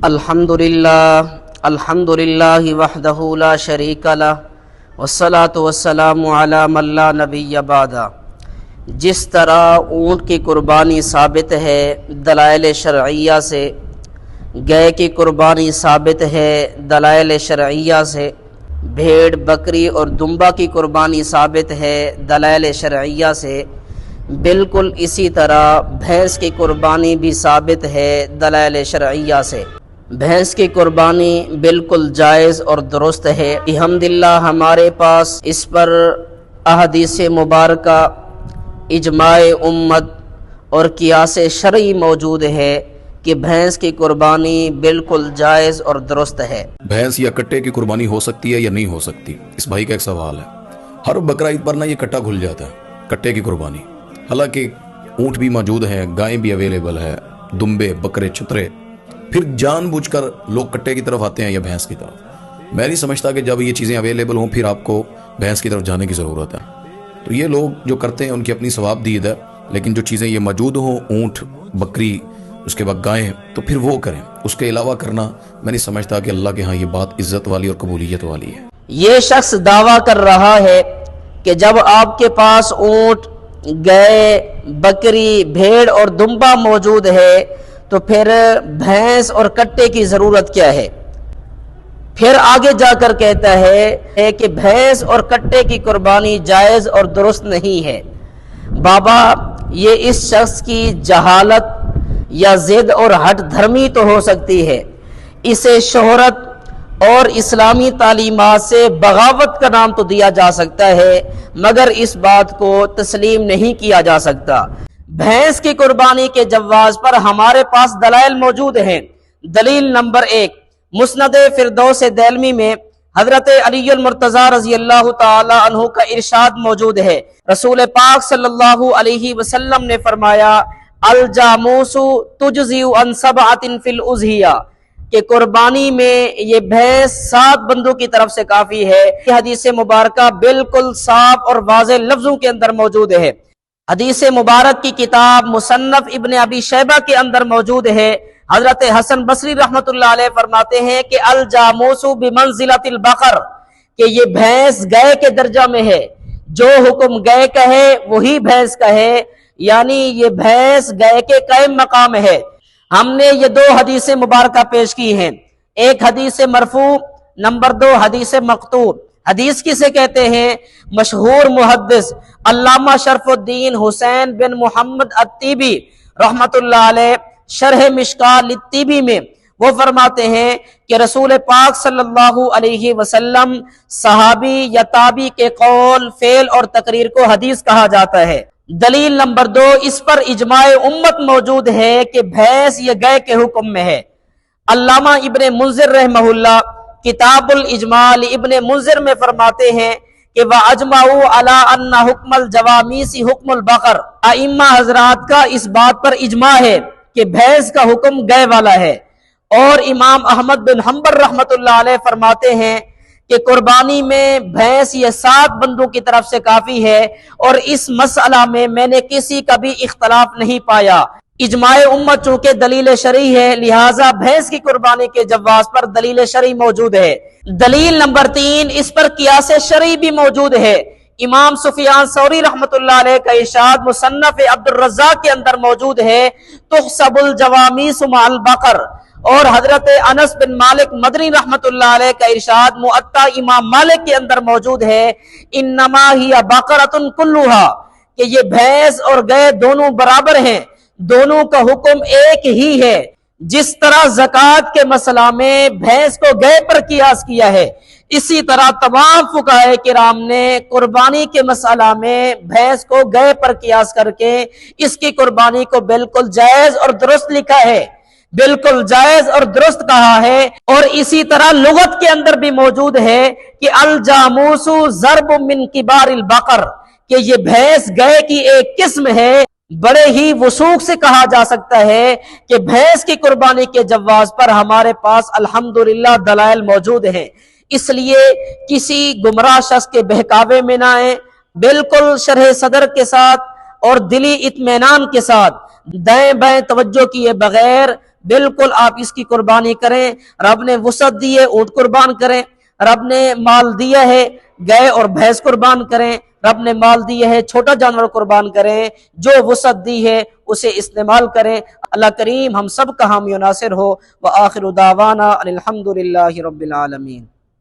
الحمدللہ وحدہ لا شریک لہ والصلاة والسلام علی من لا نبی بعدہ۔ جس طرح اونٹ کی قربانی ثابت ہے دلائل شرعیہ سے، گائے کی قربانی ثابت ہے دلائل شرعیہ سے، بھیڑ بکری اور دمبا کی قربانی ثابت ہے دلائل شرعیہ سے، بالکل اسی طرح بھینس کی قربانی بھی ثابت ہے دلائل شرعیہ سے۔ بھینس کی قربانی بالکل جائز اور درست ہے۔ الحمدللہ ہمارے پاس اس پر احادیث مبارکہ، اجماع امت اور قیاس شرعی موجود ہے کہ بھینس کی قربانی بالکل جائز اور درست ہے۔ بھینس یا کٹے کی قربانی ہو سکتی ہے یا نہیں ہو سکتی؟ اس بھائی کا ایک سوال ہے۔ ہر بقرہ عید پر نا یہ کٹا کھل جاتا ہے، کٹے کی قربانی، حالانکہ اونٹ بھی موجود ہیں، گائیں بھی اویلیبل ہے، دمبے بکرے چھترے، پھر جان بوجھ کر لوگ کٹے کی طرف آتے ہیں یا بھینس کی طرف۔ میں نہیں سمجھتا کہ جب یہ چیزیں اویلیبل ہوں پھر آپ کو بھینس کی طرف جانے کی ضرورت ہے۔ تو یہ لوگ جو کرتے ہیں ان کی اپنی ثواب دید ہے، لیکن جو چیزیں یہ موجود ہوں، اونٹ بکری اس کے بعد گائیں، تو پھر وہ کریں۔ اس کے علاوہ کرنا میں نہیں سمجھتا کہ اللہ کے ہاں یہ بات عزت والی اور قبولیت والی ہے۔ یہ شخص دعویٰ کر رہا ہے کہ جب آپ کے پاس اونٹ، گائے، بکری، بھیڑ اور دمبا موجود ہے تو پھر بھینس اور کٹے کی ضرورت کیا ہے؟ پھر آگے جا کر کہتا ہے کہ بھینس اور کٹے کی قربانی جائز اور درست نہیں ہے۔ بابا، یہ اس شخص کی جہالت یا ضد اور ہٹ دھرمی تو ہو سکتی ہے، اسے شہرت اور اسلامی تعلیمات سے بغاوت کا نام تو دیا جا سکتا ہے، مگر اس بات کو تسلیم نہیں کیا جا سکتا۔ بھینس کی قربانی کے جواز پر ہمارے پاس دلائل موجود ہیں۔ دلیل نمبر 1، مسند فردوس دہلوی میں حضرت علی المرتضی رضی اللہ تعالی عنہ کا ارشاد موجود ہے۔ رسول پاک صلی اللہ علیہ وسلم نے فرمایا، الجاموس تجزی عن سبعۃ فی الاضحیہ، کہ قربانی میں یہ بھینس 7 بندوں کی طرف سے کافی ہے۔ یہ حدیث مبارکہ بالکل صاف اور واضح لفظوں کے اندر موجود ہے۔ حدیث مبارک کی کتاب مصنف ابن ابی شیبہ کے اندر موجود ہے۔ حضرت حسن بصری رحمۃ اللہ علیہ فرماتے ہیں کہ الجاموس بمنزلۃ البقر، کہ یہ بھینس گائے کے درجہ میں ہے، جو حکم گائے کا ہے وہی بھینس کا ہے، یعنی یہ بھینس گائے کے قائم مقام ہے۔ ہم نے یہ 2 حدیث مبارکہ پیش کی ہیں، ایک حدیث مرفوع، نمبر 2 حدیث مقطوع۔ حدیث کسے کہتے ہیں؟ مشہور محدث علامہ شرف الدین حسین بن محمد الطیبی رحمت اللہ علیہ شرح مشکاۃ للطیبی میں وہ فرماتے ہیں کہ رسول پاک صلی اللہ علیہ وسلم صحابی یا تابعی کے قول، فعل اور تقریر کو حدیث کہا جاتا ہے۔ دلیل نمبر 2، اس پر اجماع امت موجود ہے کہ بھینس یہ گائے کے حکم میں ہے۔ علامہ ابن منذر رحمہ اللہ کتاب الاجماع ابن منذر میں فرماتے ہیں کہ وَأَجْمَعُوا عَلَىٰ أَنَّ حُکْمَ الْجَوَامِيسِ حُکْمُ الْبَقَرِ، ائمہ حضرات کا اس بات پر اجماع ہے کہ بھینس کا حکم گائے والا ہے۔ اور امام احمد بن حنبل رحمت اللہ علیہ فرماتے ہیں کہ قربانی میں بھینس یہ 7 بندوں کی طرف سے کافی ہے، اور اس مسئلہ میں نے کسی کا بھی اختلاف نہیں پایا۔ اجماع امت چونکہ دلیل شرعی ہے، لہٰذا بھینس کی قربانی کے جواز پر دلیل شرعی موجود ہے۔ دلیل نمبر 3، اس پر قیاس شرعی بھی موجود ہے۔ امام سفیان ثوری رحمت اللہ علیہ کا ارشاد مصنف عبد الرزاق کے اندر موجود ہے، تحسب الجوامیس مع البقر، اور حضرت انس بن مالک مدنی رحمت اللہ علیہ کا ارشاد موطا امام مالک کے اندر موجود ہے، انما ہی بقرۃ کلھا، کہ یہ بھینس اور گائے دونوں برابر ہیں، دونوں کا حکم ایک ہی ہے۔ جس طرح زکوٰۃ کے مسئلہ میں بھینس کو گائے پر قیاس کیا ہے، اسی طرح تمام فقہاء کرام نے قربانی کے مسئلہ میں بھینس کو گائے پر قیاس کر کے اس کی قربانی کو بالکل جائز اور درست لکھا ہے، بالکل جائز اور درست کہا ہے۔ اور اسی طرح لغت کے اندر بھی موجود ہے کہ الجاموس ضرب من کبار البقر، کہ یہ بھینس گائے کی ایک قسم ہے۔ بڑے ہی وثوق سے کہا جا سکتا ہے کہ بھینس کی قربانی کے جواز پر ہمارے پاس الحمدللہ دلائل موجود ہیں۔ اس لیے کسی گمراہ شخص کے بہکاوے میں نہ آئیں، بالکل شرح صدر کے ساتھ اور دلی اطمینان کے ساتھ دائیں بائیں توجہ کیے بغیر بالکل آپ اس کی قربانی کریں. رب نے وسعت دی ہے اونٹ قربان کریں. رب نے مال دیا ہے گائے اور بھینس قربان کریں. رب نے مال دیا ہے چھوٹا جانور قربان کریں. جو وسعت دی ہے اسے استعمال کریں. اللہ کریم ہم سب کا حامی و ناصر ہو. وآخر دعوانا ان الحمد للہ رب العالمین.